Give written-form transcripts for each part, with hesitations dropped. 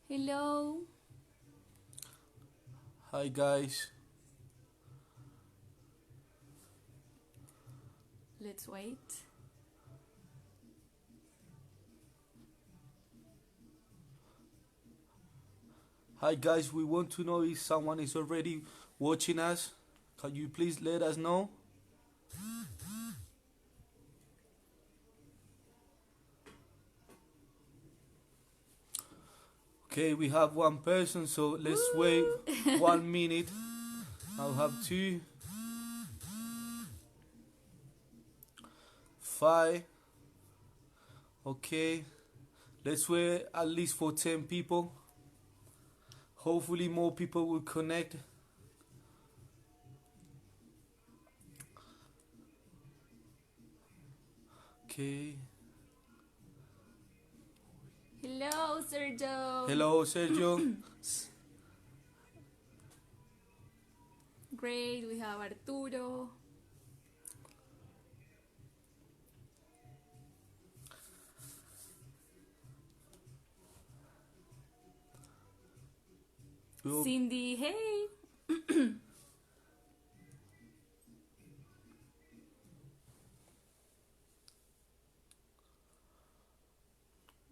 Hello. Hi guys. Let's wait. Hi guys, we want to know if someone is already watching us. Can you please let us know? Okay, we have one person, so let's wait Woo! 1 minute. I'll have two, five. Okay, let's wait at least for 10 people. Hopefully, more people will connect. Okay. Hello, Sergio. Hello, Sergio. Great. We have Arturo. We'll- Cindy. Hey.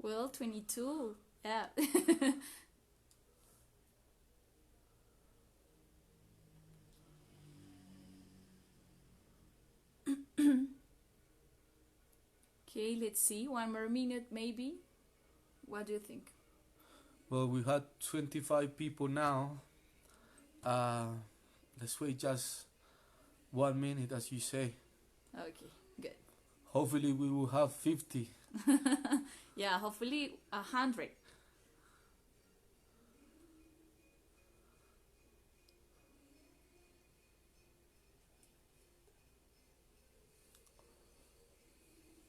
Well, 22. Yeah. Okay, let's see. One more minute, maybe. What do you think? Well, we had 25 people now. Uh, let's wait just 1 minute, as you say. Okay, good. Hopefully, we will have 50. Yeah, hopefully 100.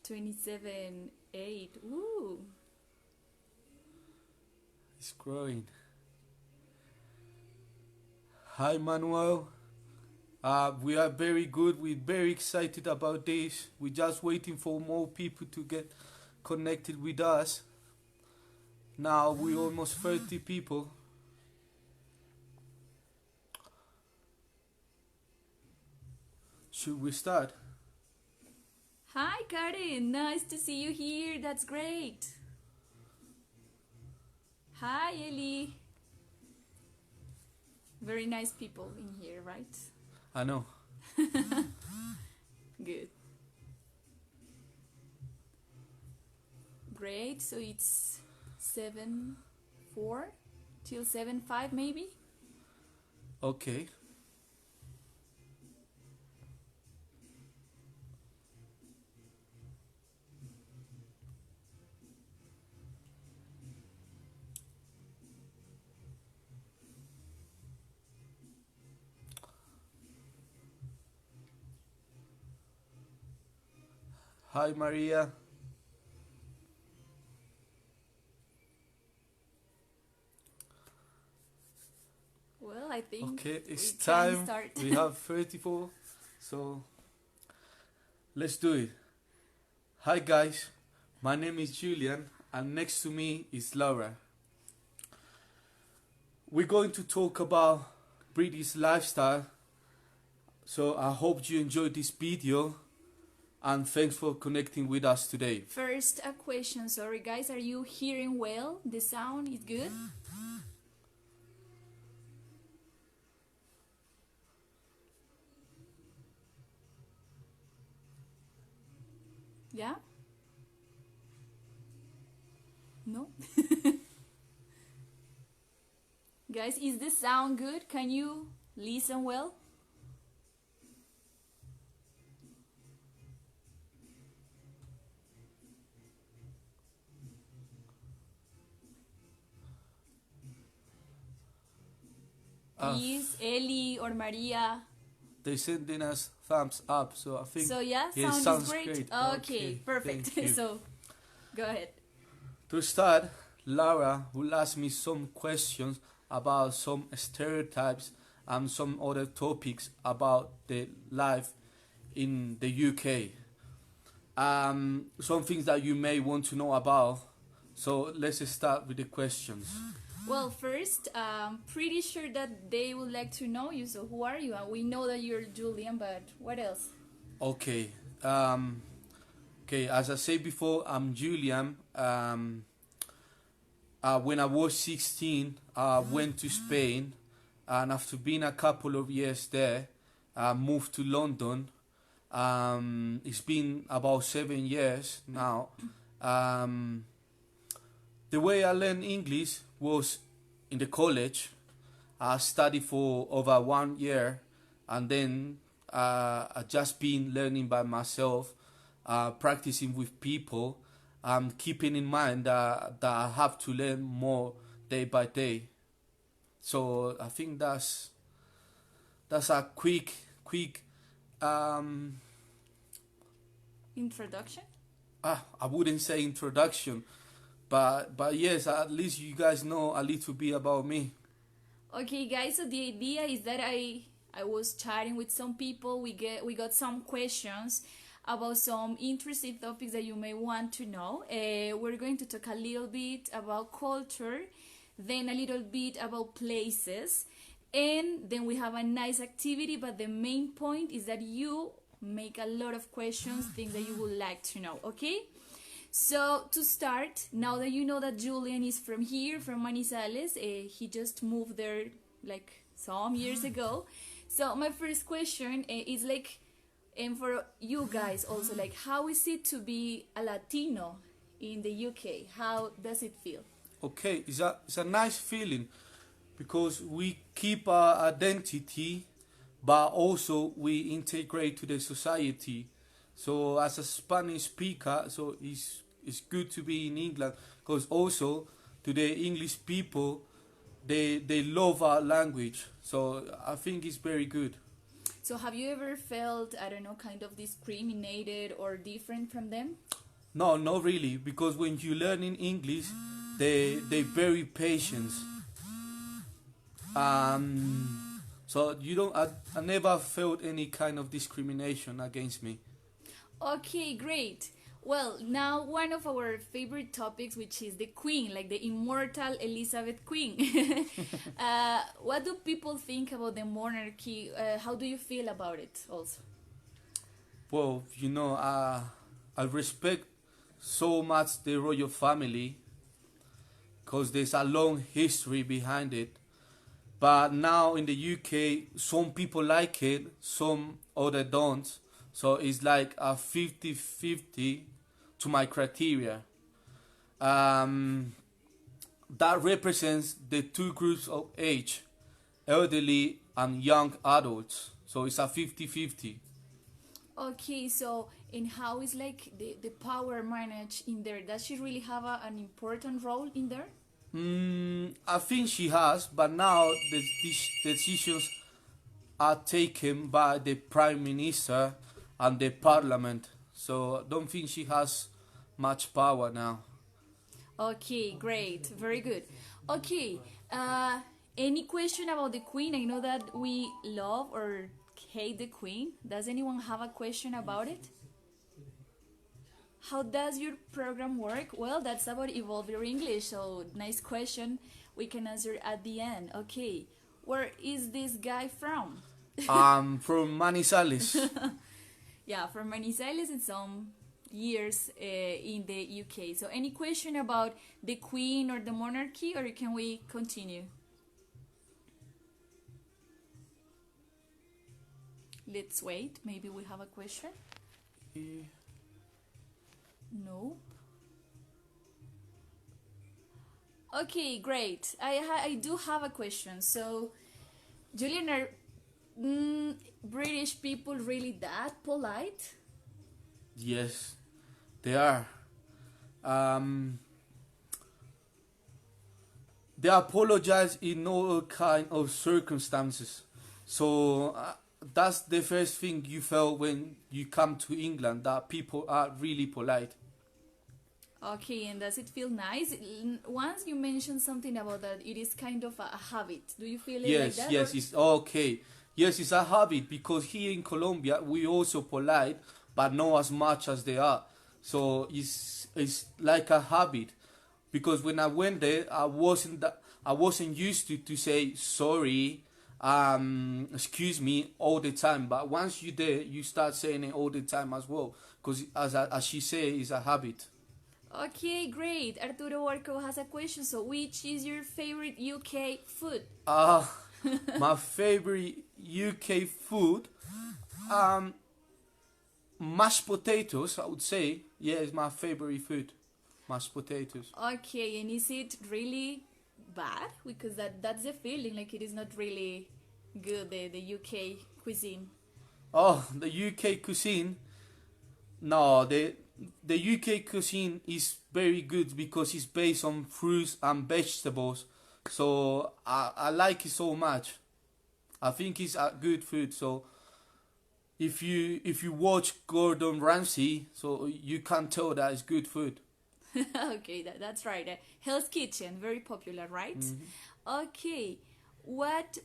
$27, 8. Ooh. It's growing. Hi, Manuel. We are very good. We're very excited about this. We're just waiting for more people to get connected with us. Now we're almost 30 people. Should we start? Hi, Karen. Nice to see you here. That's great. Hi, Ellie. Very nice people in here, right? I know. Good. Great. So it's 7:04 till 7:05, maybe. Okay. Hi, Maria. Well, I think Okay, it's we can time. start. We have 34. So let's do it. Hi, guys. My name is Julian, and next to me is Laura. We're going to talk about British lifestyle. So I hope you enjoyed this video, and thanks for connecting with us today. First, a question. Sorry, guys. Are you hearing well? The sound is good? Yeah? No? Guys, is the sound good? Can you listen well? Please, Ellie or Maria. They're sending us thumbs up, so I think So yeah, it sound sounds is great. great. Okay, perfect. thank you. So, go ahead. To start, Laura will ask me some questions about some stereotypes and some other topics about the life in the UK. Some things that you may want to know about. So let's start with the questions. Well, first, pretty sure that they would like to know you. So, who are you? And we know that you're Julian, but what else? Okay. Okay. As I said before, I'm Julian. When I was 16, I went to Spain, and after being a couple of years there, I moved to London. It's been about 7 years now. The way I learned English was in the college. I studied for over 1 year, and then I just been learning by myself, practicing with people, keeping in mind that I have to learn more day by day. So I think that's a quick um, Introduction? I wouldn't say introduction, but yes, at least you guys know a little bit about me. Okay, guys. So the idea is that I was chatting with some people. We got some questions about some interesting topics that you may want to know. We're going to talk a little bit about culture, then a little bit about places, and then we have a nice activity. But the main point is that you make a lot of questions, things that you would like to know. Okay. So to start, now that you know that Julian is from here, from Manizales, he just moved there like some years ago. So my first question is like, and for you guys also, like, how is it to be a Latino in the UK? How does it feel? Okay, it's a nice feeling because we keep our identity, but also we integrate to the society. So as a Spanish speaker, so it's good to be in England because also to the English people, they love our language. So I think it's very good. So have you ever felt, I don't know, kind of discriminated or different from them? No, not really, because when you learn in English, they very patient. So you don't. I never felt any kind of discrimination against me. Okay, great. Well, now one of our favorite topics, which is the Queen, like the immortal Elizabeth Queen. What do people think about the monarchy? How do you feel about it also? Well, I respect so much the royal family because there's a long history behind it. But now in the UK, some people like it, some other don't. So it's like a 50-50 to my criteria. That represents the two groups of age, elderly and young adults. So it's a 50-50. Okay, so and how is like the power managed in there? Does she really have an important role in there? I think she has, but now these decisions are taken by the Prime Minister and the Parliament. So I don't think she has much power now. Okay, great, very good. Okay, any question about the Queen? I know that we love or hate the Queen. Does anyone have a question about it? How does your program work? Well, that's about Evolve Your English, so nice question. We can answer at the end. Okay, where is this guy from? From Manizales. Yeah, from Manizales and some years in the UK. So any question about the Queen or the monarchy, or can we continue? Let's wait. Maybe we have a question. No. Okay, great. I do have a question. So, Julian, are British people really that polite? Yes, they are. They apologize in all kind of circumstances. So that's the first thing you felt when you come to England, that people are really polite. Okay, and does it feel nice? Once you mentioned something about that, it is kind of a habit. Do you feel it like Yes, that? yes, it's okay. Yes, it's a habit because here in Colombia we also polite, but not as much as they are. So it's like a habit because when I went there, I wasn't used to say sorry, excuse me all the time. But once you're there, you start saying it all the time as well. Because as she say, it's a habit. Okay, great. Arturo Warco has a question. So, which is your favorite UK food? My favorite UK food, mashed potatoes, I would say. Yeah, it's my favorite food. Mashed potatoes. Okay, and is it really bad? Because that's the feeling, like it is not really good, the UK cuisine. Oh, the UK cuisine. No, the UK cuisine is very good because it's based on fruits and vegetables. So I like it so much. I think it's a good food. So if you watch Gordon Ramsay, so you can tell that it's good food. Okay, that's right. Hell's Kitchen, very popular, right? Okay, what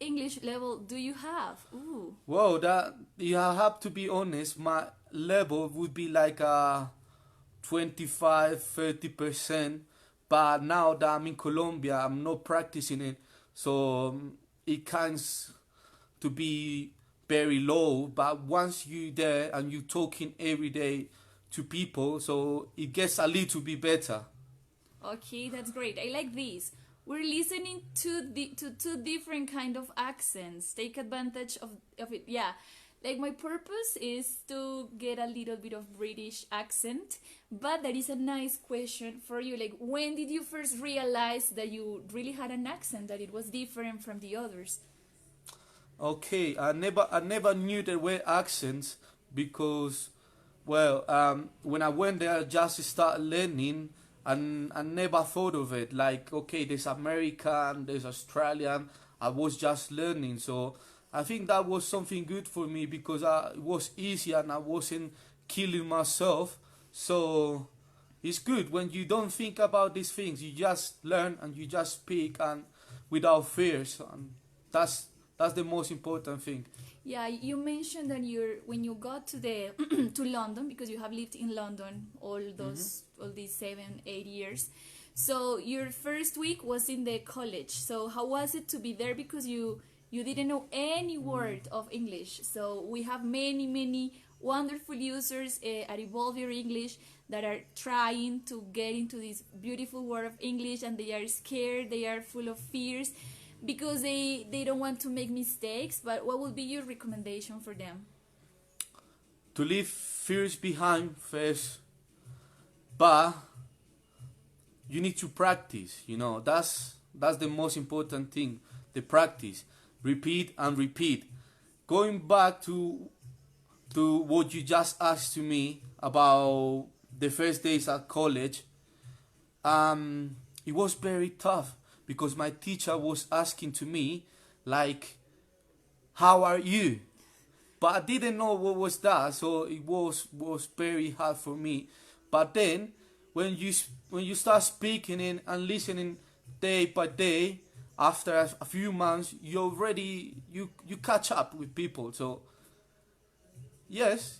English level do you have? Ooh. Well, that you have to be honest. My level would be like 25-30%. But now that I'm in Colombia, I'm not practicing it, so it kinds to be very low. But once you're there and you're talking every day to people, so it gets a little bit better. Okay, that's great. I like this. We're listening to two different kind of accents. Take advantage of it. Yeah. Like my purpose is to get a little bit of British accent, but that is a nice question for you. Like, when did you first realize that you really had an accent, that it was different from the others? Okay, I never knew there were accents because, well, when I went there, I just started learning, and I never thought of it. Like, okay, there's American, there's Australian. I was just learning, so I think that was something good for me because it was easy and I wasn't killing myself. So it's good when you don't think about these things. You just learn and you just speak and without fears. And that's the most important thing. Yeah, you mentioned that when you got to the to London, because you have lived in London all these 7-8 years. So your first week was in the college. So how was it to be there? Because you didn't know any word of English. So we have many wonderful users at Evolve Your English that are trying to get into this beautiful world of English, and they are scared, they are full of fears because they don't want to make mistakes. But what would be your recommendation for them? To leave fears behind first, but you need to practice. That's the most important thing, the practice. Repeat and repeat. Going back to what you just asked to me about the first days at college, it was very tough because my teacher was asking to me like, "How are you?" But I didn't know what was that, so it was very hard for me. But then when you start speaking and listening day by day, after a few months, you catch up with people. So yes,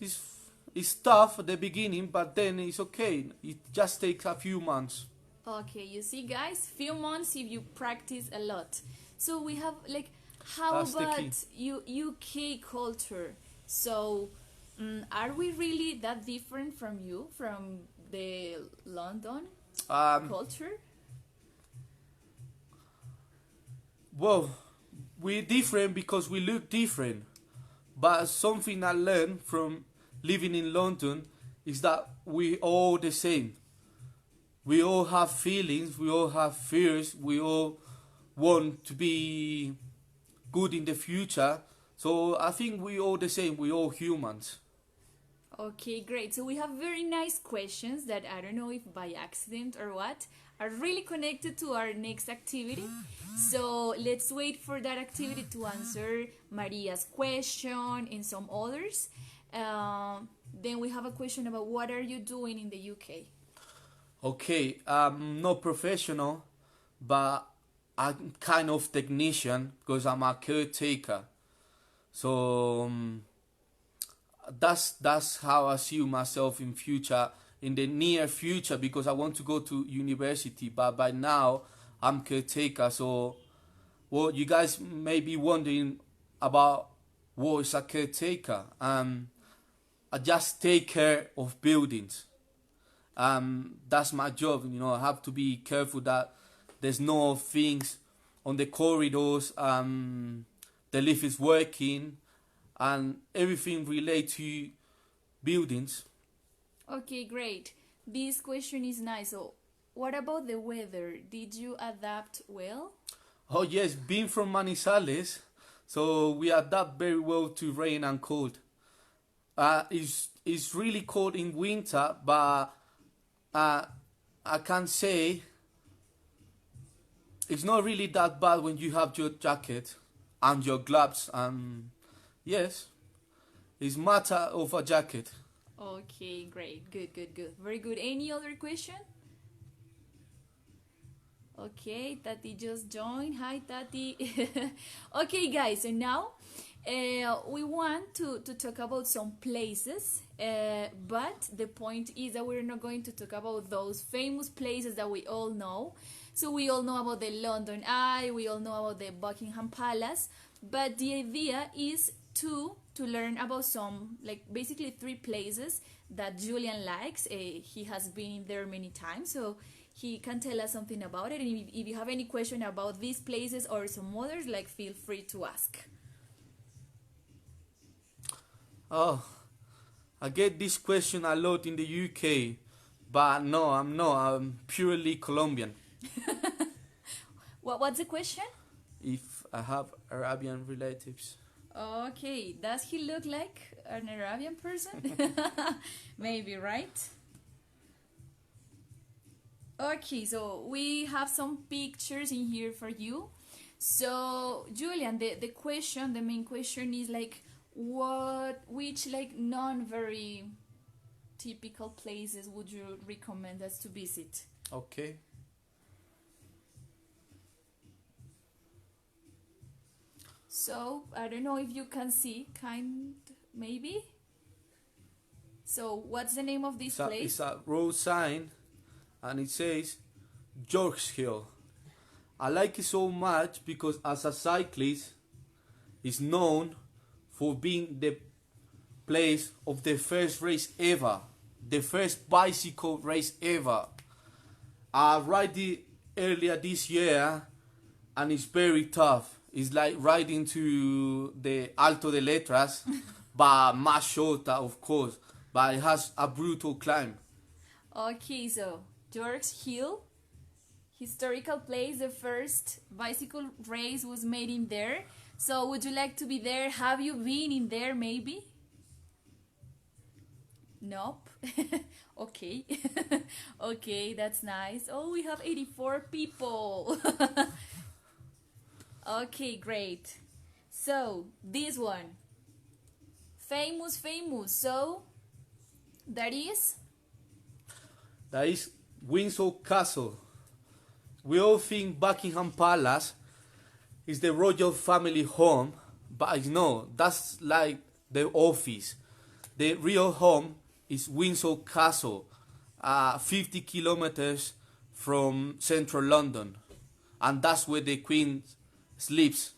it's tough at the beginning, but then it's okay. It just takes a few months. Okay, you see, guys, few months if you practice a lot. So we have how That's the key. about UK culture? So are we really that different from the London culture? Well, we're different because we look different. But something I learned from living in London is that we all the same. We all have feelings, we all have fears, we all want to be good in the future. So I think we all the same, we all humans. Okay, great. So we have very nice questions that I don't know if by accident or what are really connected to our next activity. So let's wait for that activity to answer Maria's question and some others. Then we have a question about what are you doing in the UK? Okay, I'm not professional, but I'm kind of technician because I'm a caretaker. So that's how I see myself in the near future, because I want to go to university. But by now, I'm caretaker. So, well, you guys may be wondering about what is a caretaker. I just take care of buildings. That's my job. I have to be careful that there's no things on the corridors. The lift is working, and everything related to buildings. Okay, great. This question is nice. So, what about the weather? Did you adapt well? Oh yes, being from Manizales, so we adapt very well to rain and cold. It's really cold in winter, but uh, I can say it's not really that bad when you have your jacket and your gloves. Yes, it's matter of a jacket. Okay, great. Good, good, good. Very good. Any other question? Okay, Tati just joined. Hi, Tati. Okay, guys, so now we want to talk about some places, but the point is that we're not going to talk about those famous places that we all know. So we all know about the London Eye, we all know about the Buckingham Palace, but the idea is to learn about some, like basically three places that Julian likes. He has been in there many times, so he can tell us something about it. And if you have any question about these places or some others, like feel free to ask. Oh, I get this question a lot in the UK, but no, I'm not. I'm purely Colombian. What's the question? If I have Arabian relatives. Okay, does he look like an Arabian person? Maybe, right? Okay, so we have some pictures in here for you. So, Julian, the main question is like, which like non very typical places would you recommend us to visit? Okay. So, I don't know if you can see, maybe? So, what's the name of this place? It's a road sign, and it says George Hill. I like it so much because as a cyclist, it's known for being the place of the first race ever, the first bicycle race ever. I ride it earlier this year, and it's very tough. It's like riding to the Alto de Letras, but much shorter, of course. But it has a brutal climb. Okay, so George Hill, historical place. The first bicycle race was made in there. So, would you like to be there? Have you been in there, maybe? Nope. Okay. Okay, that's nice. Oh, we have 84 people. Okay, great. So, this one. Famous. So, that is? That is Windsor Castle. We all think Buckingham Palace is the royal family home, but no, that's like the office. The real home is Windsor Castle, 50 kilometers from central London, and that's where the Queen sleeps.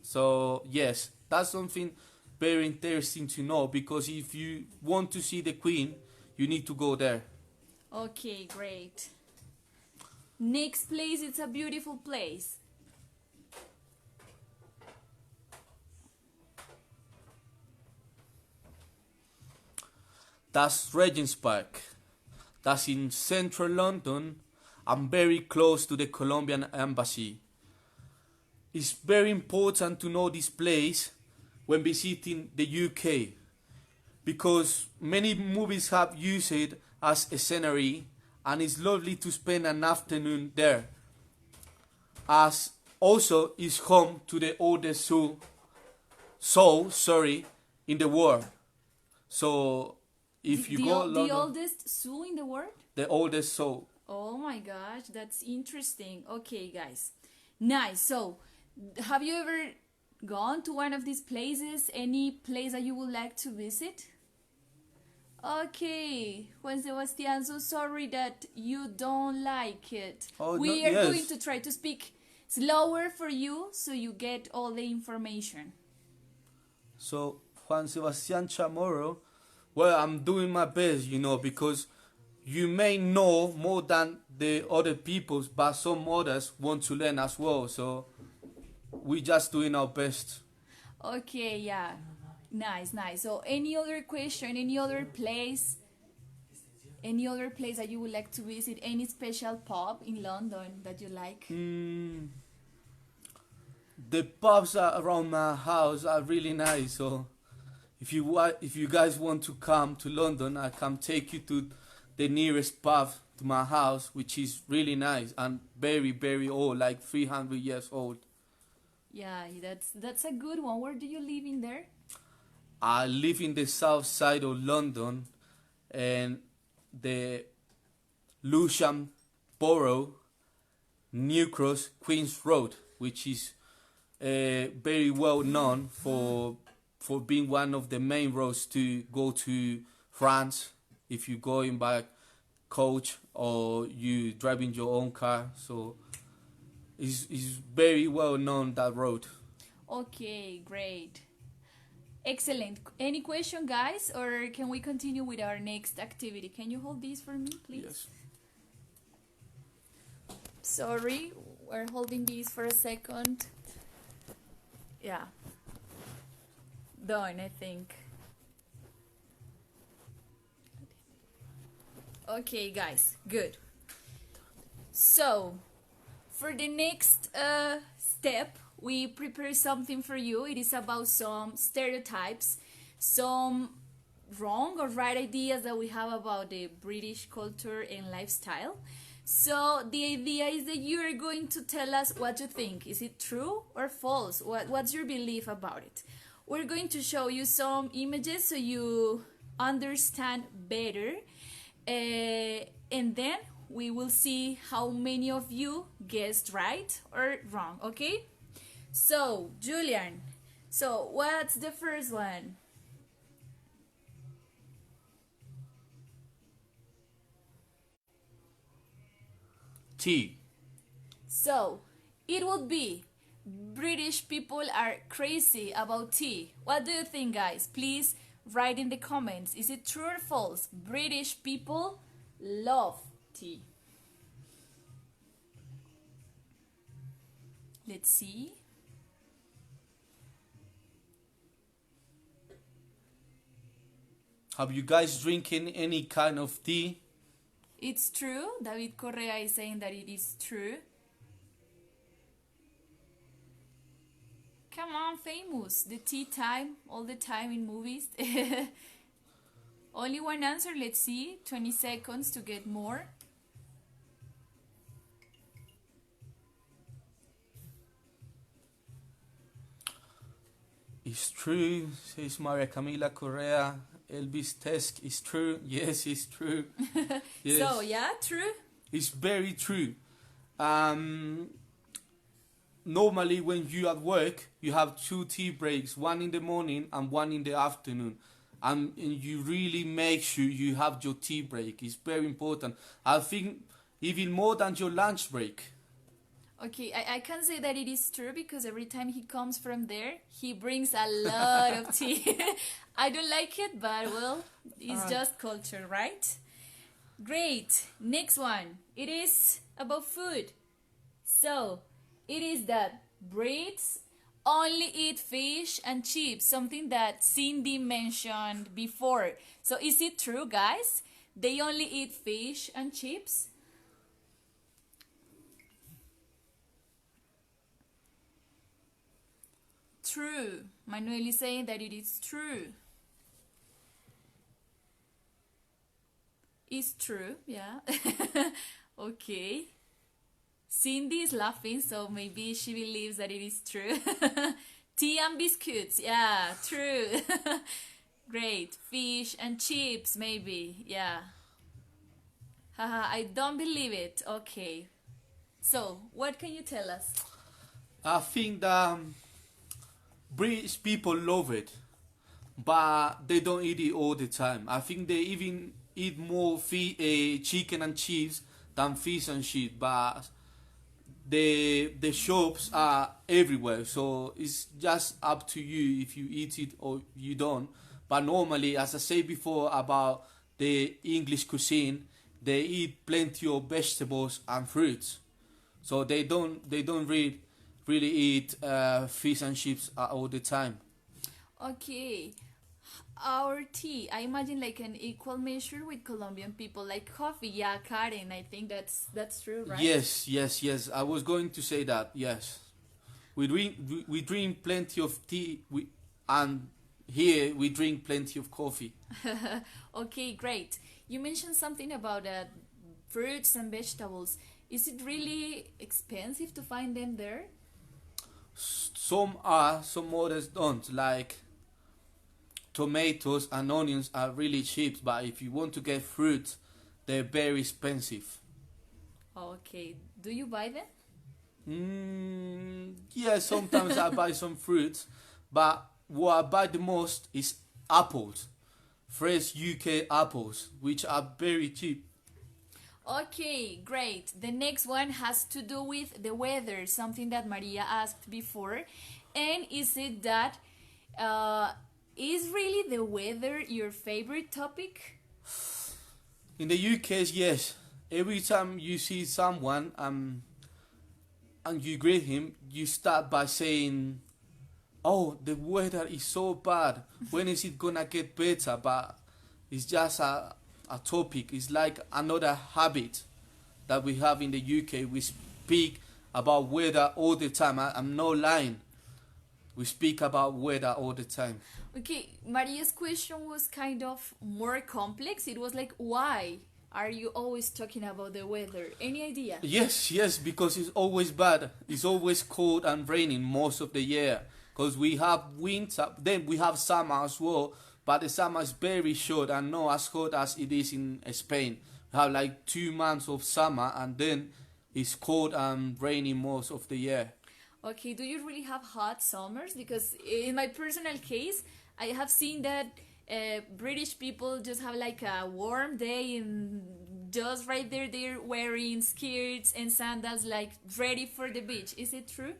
So yes, that's something very interesting to know, because if you want to see the Queen, you need to go there. Okay, great. Next place, it's a beautiful place. That's Regent's Park. That's in central London and very close to the Colombian embassy. It's very important to know this place when visiting the UK, because many movies have used it as a scenery, and it's lovely to spend an afternoon there. As also is home to the oldest zoo in the world. So if you go London, the oldest zoo in the world? the oldest zoo. Oh my gosh, that's interesting. Okay, guys. Nice. So, have you ever gone to one of these places? Any place that you would like to visit? Okay, Juan Sebastian, so sorry that you don't like it. Oh, no, We are going yes. to try to speak slower for you so you get all the information. So, Juan Sebastian Chamorro, well, I'm doing my best, because you may know more than the other peoples, but some others want to learn as well. So, we're just doing our best. Okay, yeah. Nice, nice. So, any other question, any other place that you would like to visit, any special pub in London that you like? The pubs around my house are really nice. So, if you guys want to come to London, I can take you to the nearest pub to my house, which is really nice and very, very old, like 300 years old. Yeah, that's a good one. Where do you live in there? I live in the south side of London, and the Lewisham Borough, New Cross, Queen's Road, which is very well known for being one of the main roads to go to France if you're going by coach or you driving your own car. So it's very well known, that road. Okay, great. Excellent. Any question, guys, or can we continue with our next activity? Can you hold these for me, please? Yes. Sorry, we're holding these for a second. Yeah. Done, I think. Okay, guys, good. So, for the next step, we prepare something for you. It is about some stereotypes, some wrong or right ideas that we have about the British culture and lifestyle. So the idea is that you are going to tell us what you think. Is it true or false? What's your belief about it? We're going to show you some images so you understand better. And then we will see how many of you guessed right or wrong, okay? So, Julian, so what's the first one? Tea. So, it would be British people are crazy about tea. What do you think, guys? Please write in the comments. Is it true or false? British people love tea. Let's see. Have you guys drinking any kind of tea? It's true. David Correa is saying that it is true. Come on, famous. The tea time, all the time in movies. Only one answer, let's see. 20 seconds to get more. It's true, says Maria Camila Correa. Elvis Tesk is true. Yes, it's true. Yes. So, yeah, true. It's very true. Normally, when you at work, you have 2 tea breaks, one in the morning and one in the afternoon. And you really make sure you have your tea break. It's very important. I think even more than your lunch break. Okay, I can say that it is true because every time he comes from there, he brings a lot of tea. I don't like it, but well, it's just culture, right? Great. Next one. It is about food. So, it is that Brits only eat fish and chips, something that Cindy mentioned before. So, is it true, guys? They only eat fish and chips? True. Manuel is saying that it is true. It's true, yeah. Okay. Cindy is laughing, so maybe she believes that it is true. Tea and biscuits, yeah, true. Great. Fish and chips, maybe, yeah. Haha, I don't believe it. Okay. So, what can you tell us? I think that British people love it. but they don't eat it all the time. I think they even eat more chicken and cheese than fish and shit. But the shops are everywhere, so it's just up to you if you eat it or you don't. But normally, as I said before about the English cuisine, they eat plenty of vegetables and fruits, so they don't really eat fish and chips all the time. Okay. Our tea, I imagine like an equal measure with Colombian people, like coffee. Yeah, Karen, I think that's true, right? Yes. I was going to say that. Yes, we drink plenty of tea. And here we drink plenty of coffee. Okay, great. You mentioned something about fruits and vegetables. Is it really expensive to find them there? Some are, some others don't. Like tomatoes and onions are really cheap, but if you want to get fruit, they're very expensive. Okay. Do you buy them? Yeah, sometimes I buy some fruits, but what I buy the most is apples, fresh UK apples, which are very cheap. Okay, great. The next one has to do with the weather, something that Maria asked before. And is it that is really the weather your favorite topic? In the UK, yes. Every time you see someone and you greet him, you start by saying, "Oh, the weather is so bad. When is it gonna get better?" But it's just a topic. It's like another habit that we have in the UK. We speak about weather all the time. I'm not lying. We speak about weather all the time. Okay, Maria's question was kind of more complex. It was like, why are you always talking about the weather? Any idea? Yes, because it's always bad. It's always cold and raining most of the year. Because we have winter, then we have summer as well. But the summer is very short and not as hot as it is in Spain. We have like 2 months of summer and then it's cold and rainy most of the year. Okay, do you really have hot summers? Because in my personal case, I have seen that British people just have like a warm day and just right there they're wearing skirts and sandals like ready for the beach. Is it true?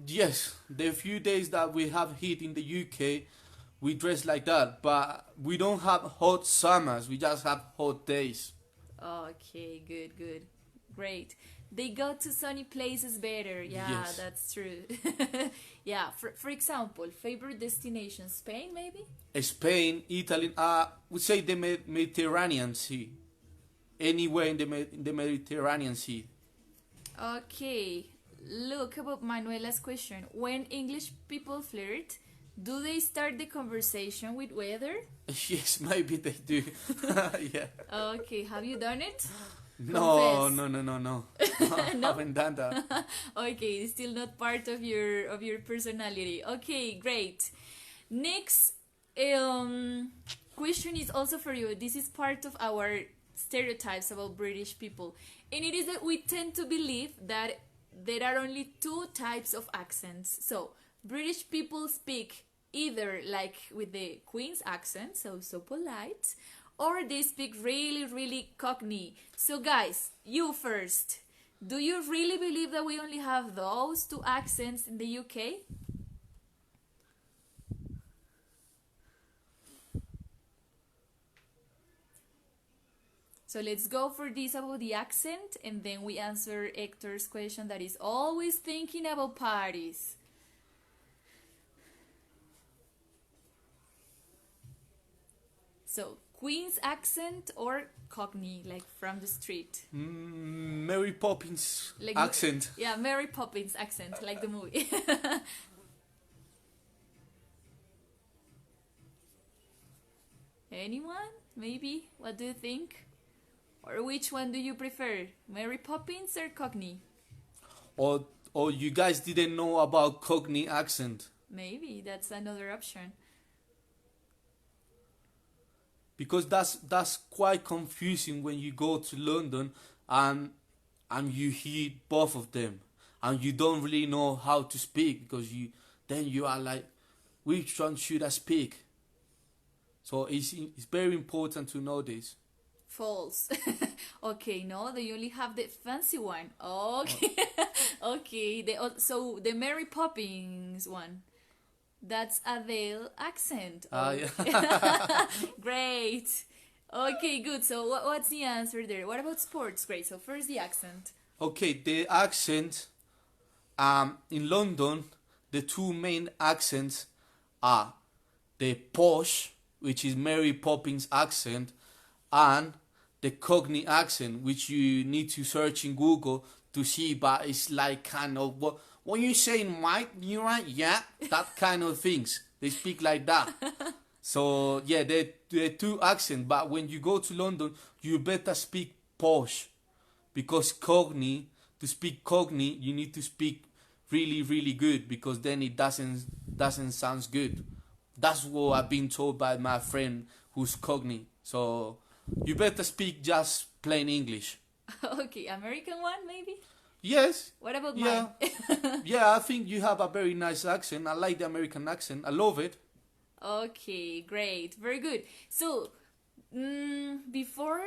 Yes, the few days that we have heat in the UK, we dress like that. But we don't have hot summers, we just have hot days. Okay, good. Great. They go to sunny places better. Yeah, Yes. that's true. Yeah, for example, favorite destination, Spain maybe? Spain, Italy, we say the Mediterranean Sea. Anywhere in the Mediterranean Sea. Okay, look about Manuela's question. When English people flirt, do they start the conversation with weather? Yes, maybe they do. Yeah. Okay, have you done it? No, Confess. no. I haven't done that. Okay, it's still not part of your personality. Okay, great. Next question is also for you. This is part of our stereotypes about British people, and it is that we tend to believe that there are only two types of accents. So British people speak either like with the Queen's accent, so polite, or they speak really Cockney. So guys, you first. Do you really believe that we only have those two accents in the UK? So let's go for this about the accent, and then we answer Hector's question that is always thinking about parties. So, Queen's accent or Cockney, like from the street? Mary Poppins Like accent. Yeah, Mary Poppins accent, like the movie. Anyone? Maybe? What do you think? Or which one do you prefer? Mary Poppins or Cockney? Or you guys didn't know about Cockney accent. Maybe that's another option. Because that's quite confusing when you go to London and you hear both of them and you don't really know how to speak because you are like which one should I speak? So it's very important to know this. False. Okay, no, they only have the fancy one. Okay. Okay, so the Mary Poppins one. That's Adele accent. Okay. Yeah. Great. Okay, good. So what's the answer there? What about sports? Great. So first the accent. Okay, the accent in London, the two main accents are the posh, which is Mary Poppins accent, and the Cockney accent, which you need to search in Google to see, but it's like kind of what you saying, Mike? You right? Yeah, that kind of things. They speak like that. So yeah, they're two accents, but when you go to London, you better speak posh, because Cockney, to speak Cockney, you need to speak really, really good, because then it doesn't sound good. That's what I've been told by my friend who's Cockney. So you better speak just plain English. Okay, American one maybe? Yes. What about Yeah. mine? Yeah, I think you have a very nice accent. I like the American accent. I love it. Okay, great. Very good. So, before,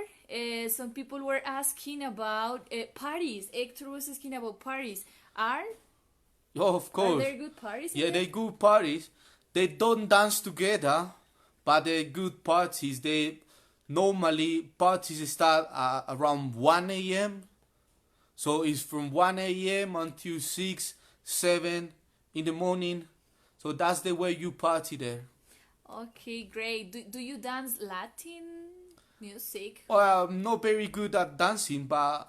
some people were asking about parties. Hector was asking about parties. Oh, of Are course. there good parties in Yeah, there? they good parties. They don't dance together, but they're good parties. They normally parties start around 1 a.m. So it's from 1 a.m. until 6, 7 in the morning. So that's the way you party there. Okay, great. Do you dance Latin music? Well, I'm not very good at dancing, but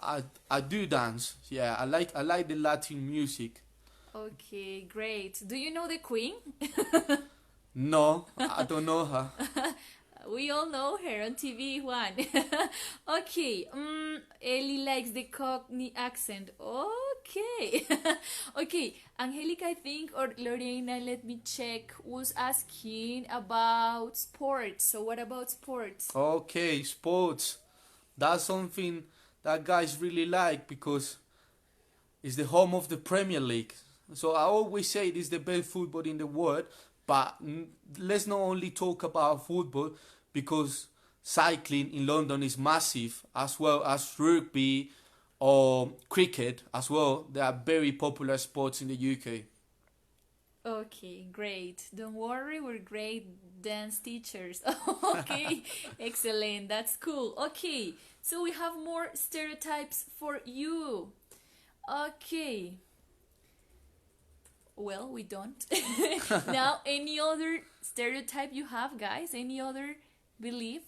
I do dance. Yeah, I like the Latin music. Okay, great. Do you know the Queen? No, I don't know her. We all know her on TV one. Okay, Ellie likes the Cockney accent. Okay. Okay, Angelica, I think, or Lorena, let me check, was asking about sports. So what about sports? Okay, sports. That's something that guys really like, because it's the home of the Premier League. So I always say it is the best football in the world, but let's not only talk about football, because cycling in London is massive, as well as rugby or cricket as well. They are very popular sports in the UK. Okay, great. Don't worry, we're great dance teachers. Okay, excellent. That's cool. Okay, so we have more stereotypes for you. Okay. Well, we don't. Now, any other stereotype you have, guys? Any other belief?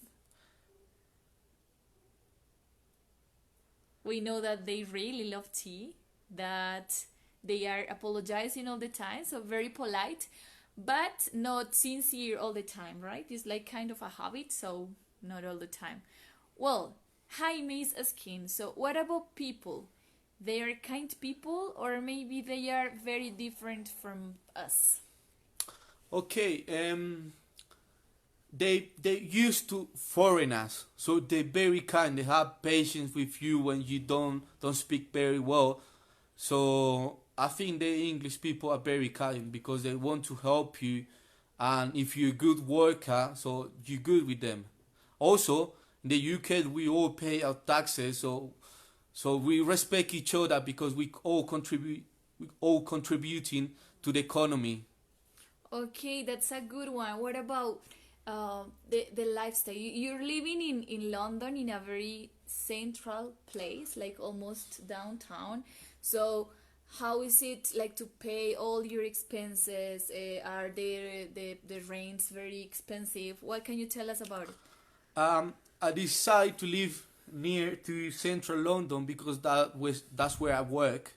We know that they really love tea, that they are apologizing all the time, so very polite, but not sincere all the time, right? It's like kind of a habit, so not all the time. Well, Jaime is asking, so what about people? They are kind people, or maybe they are very different from us? Okay, they used to foreigners, so they're very kind. They have patience with you when you don't speak very well. So I think the English people are very kind, because they want to help you, and if you're a good worker, so you're good with them. Also, in the UK, we all pay our taxes, so we respect each other, because we all contributing to the economy. Okay, that's a good one. What about the lifestyle? You're living in London, in a very central place, like almost downtown. So how is it like to pay all your expenses? Are the rents very expensive? What can you tell us about it? I decided to live near to central London, because that's where I work,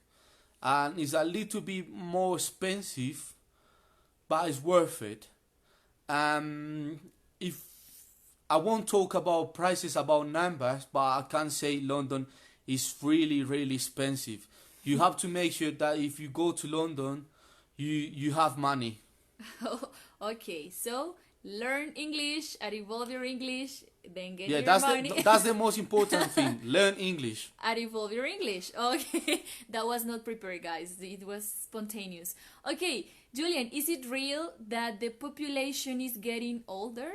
and it's a little bit more expensive, but it's worth it. If I won't talk about prices, about numbers, but I can say London is really, really expensive. You have to make sure that if you go to London, you have money. Okay, so learn English and evolve your English, then get Yeah, your money. that's the most important thing. Learn English. And evolve your English. Okay, that was not prepared, guys. It was spontaneous. Okay, Julian, is it real that the population is getting older?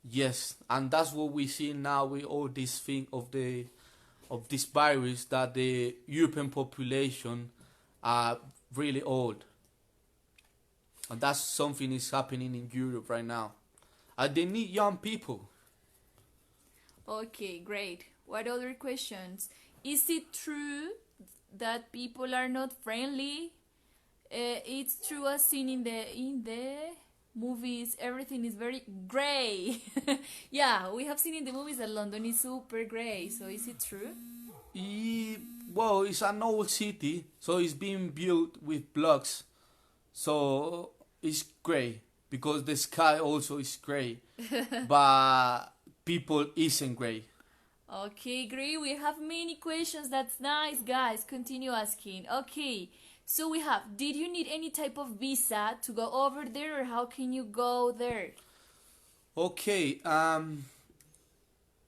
Yes, and that's what we see now with all this thing of this virus, that the European population are really old. And that's something is happening in Europe right now. And they need young people. Okay, great. What other questions? Is it true that people are not friendly? It's true, as seen in the movies. Everything is very gray. Yeah, we have seen in the movies that London is super gray. So is it true? Well, it's an old city, so it's being built with blocks. So it's grey because the sky also is grey, but people isn't grey. Okay, great. We have many questions. That's nice, guys. Continue asking. Okay, so we have, did you need any type of visa to go over there, or how can you go there? Okay,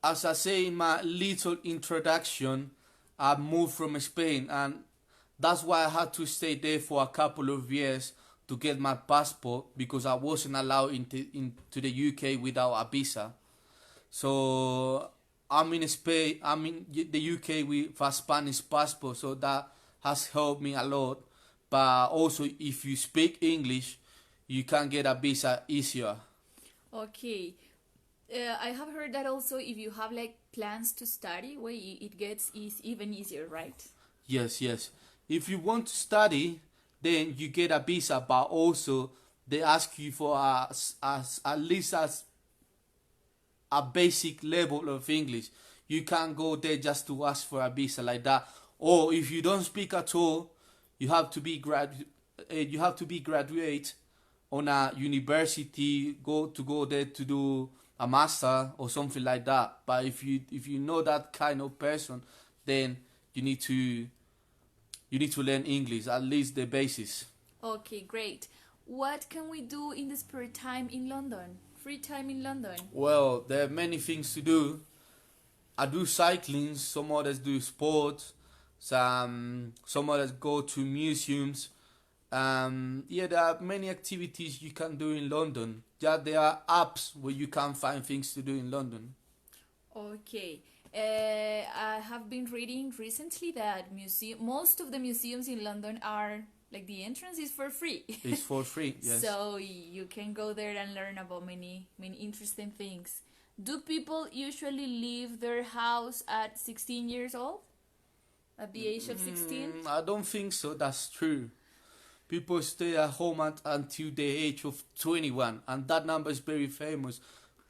as I say in my little introduction, I moved from Spain, and that's why I had to stay there for a couple of years to get my passport, because I wasn't allowed into the UK without a visa. So I'm in Spain, I'm in the UK with a Spanish passport, so that has helped me a lot. But also, if you speak English, you can get a visa easier. Okay. I have heard that also if you have like plans to study, well, it gets even easier, right? Yes, yes. If you want to study, then you get a visa, but also they ask you for at least a basic level of English. You can't go there just to ask for a visa like that. Or if you don't speak at all, you have to be graduate on a university. Go there to do a master or something like that. But if you know that kind of person, then you need to learn English, at least the basis. Okay, great. What can we do in the spare time in London? Free time in London? Well, there are many things to do. I do cycling, some others do sports, some others go to museums. Yeah, there are many activities you can do in London. Yeah, there are apps where you can find things to do in London. Okay. I have been reading recently that most of the museums in London are like the entrance is for free. It's for free, yes. So you can go there and learn about many interesting things. Do people usually leave their house at 16 years old? At the age of 16? I don't think so. That's true. People stay at home until the age of 21, and that number is very famous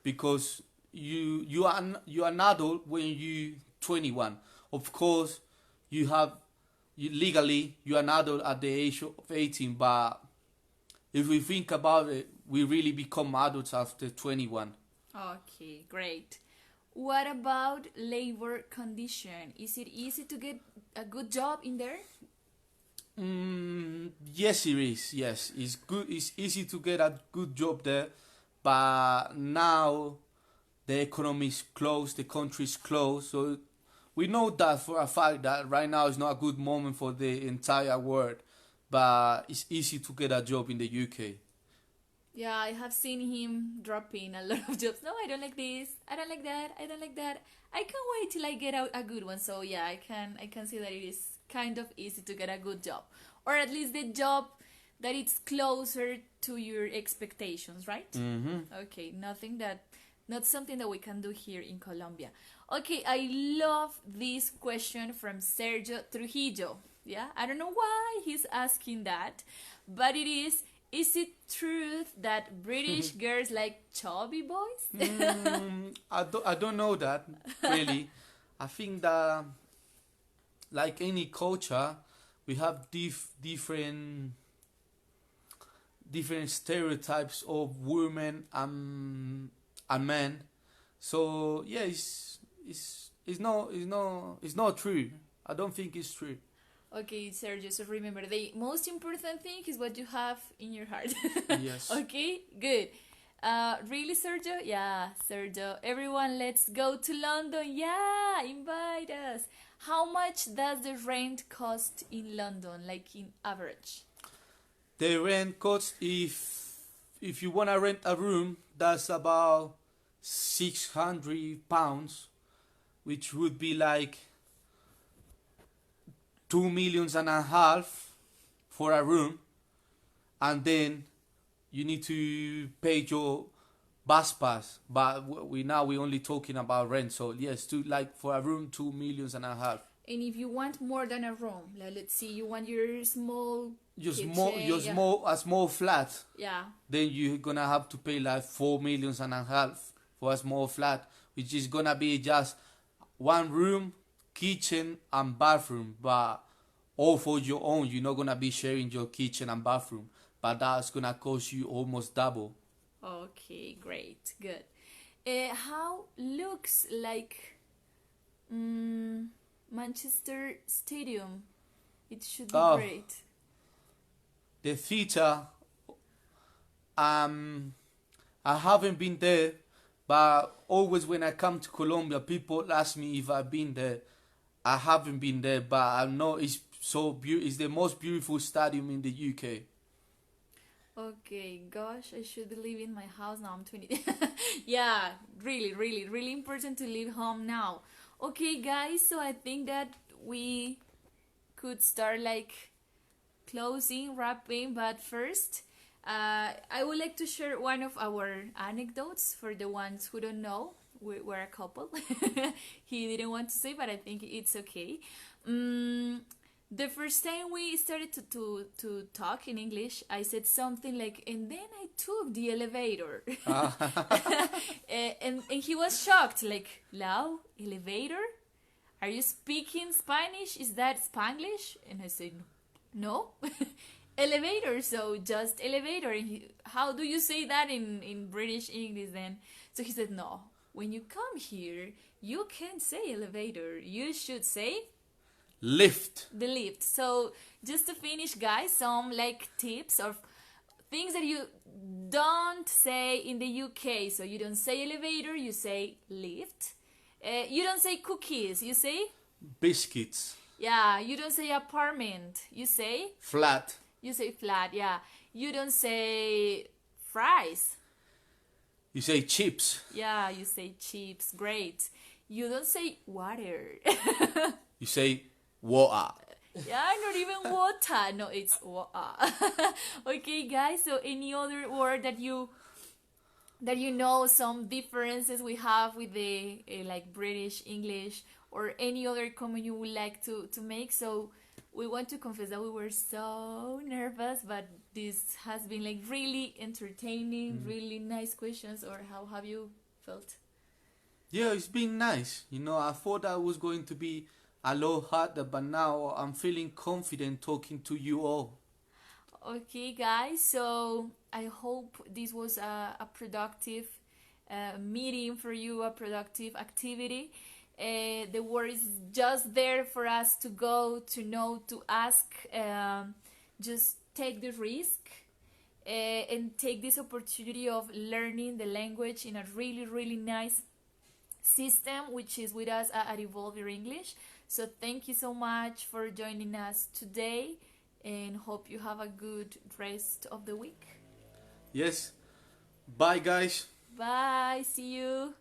because you are an adult when you 21. Of course, legally you're an adult at the age of 18, but if we think about it, we really become adults after 21. Okay, great. What about labor condition? Is it easy to get a good job in there? Yes, it is. Yes, it's good. It's easy to get a good job there, but now the economy is closed, the country is closed, so we know that for a fact that right now is not a good moment for the entire world, but it's easy to get a job in the UK. Yeah, I have seen him dropping a lot of jobs. No, I don't like this. I don't like that. I don't like that. I can't wait till I get a good one. So yeah, I can see that it is kind of easy to get a good job, or at least the job that it's closer to your expectations, right? Mm-hmm. Okay, not something that we can do here in Colombia. Okay, I love this question from Sergio Trujillo. Yeah, I don't know why he's asking that, but it is it truth that British girls like chubby boys? I don't know that, really. I think that, like any culture, we have different stereotypes of women and men. So yeah, it's not true. I don't think it's true. Okay, Sergio, so remember, the most important thing is what you have in your heart. Yes. Okay, good. Really, Sergio? Yeah, Sergio. Everyone, let's go to London. Yeah, invite us. How much does the rent cost in London, like in average? The rent cost, if you wanna rent a room, that's about £600, which would be like 2.5 million for a room, and then you need to pay your bus pass. But we only talking about rent, so yes, to like for a room 2.5 million. And if you want more than a room, like let's see, you want your small kitchen, a small flat, yeah, then you're gonna have to pay like 4.5 million for a small flat, which is gonna be just one room, kitchen and bathroom, but all for your own. You're not gonna be sharing your kitchen and bathroom, but that's gonna cost you almost double. Okay, great, good. How looks like Manchester Stadium? It should be great. The theater, I haven't been there, but always when I come to Colombia, people ask me if I've been there. I haven't been there, but I know it's so beautiful. It's the most beautiful stadium in the UK. Okay, gosh, I should be leaving my house now. I'm 20. Yeah, really, really, really important to leave home now. Okay, guys, so I think that we could start like closing, wrapping, but first, I would like to share one of our anecdotes for the ones who don't know. We're a couple. He didn't want to say, but I think it's okay. The first time we started to talk in English, I said something like, and then I took the elevator. And he was shocked, like, Lau, elevator? Are you speaking Spanish? Is that Spanglish? And I said, no. Elevator, so just elevator. And how do you say that in British English then? So he said, no, when you come here, you can't say elevator. You should say lift. The lift. So just to finish, guys, some like tips of things that you don't say in the UK. So you don't say elevator, you say lift. You don't say cookies, you say biscuits. Yeah, you don't say apartment, you say flat. You say flat, yeah. You don't say fries. You say chips. Yeah, you say chips. Great. You don't say water. You say water. Yeah, not even water. No, it's water. Okay, guys. So, any other word that you know some differences we have with the like British English, or any other comment you would like to make? So, we want to confess that we were so nervous, but this has been like really entertaining, really nice questions. Or how have you felt? Yeah, it's been nice. I thought that was going to be a lot harder, but now I'm feeling confident talking to you all. Okay, guys, so I hope this was a productive meeting for you, a productive activity. The word is just there for us to go, to know, to ask. Just take the risk and take this opportunity of learning the language in a really, really nice system, which is with us at Evolve Your English. So thank you so much for joining us today, and hope you have a good rest of the week. Yes. Bye, guys. Bye. See you.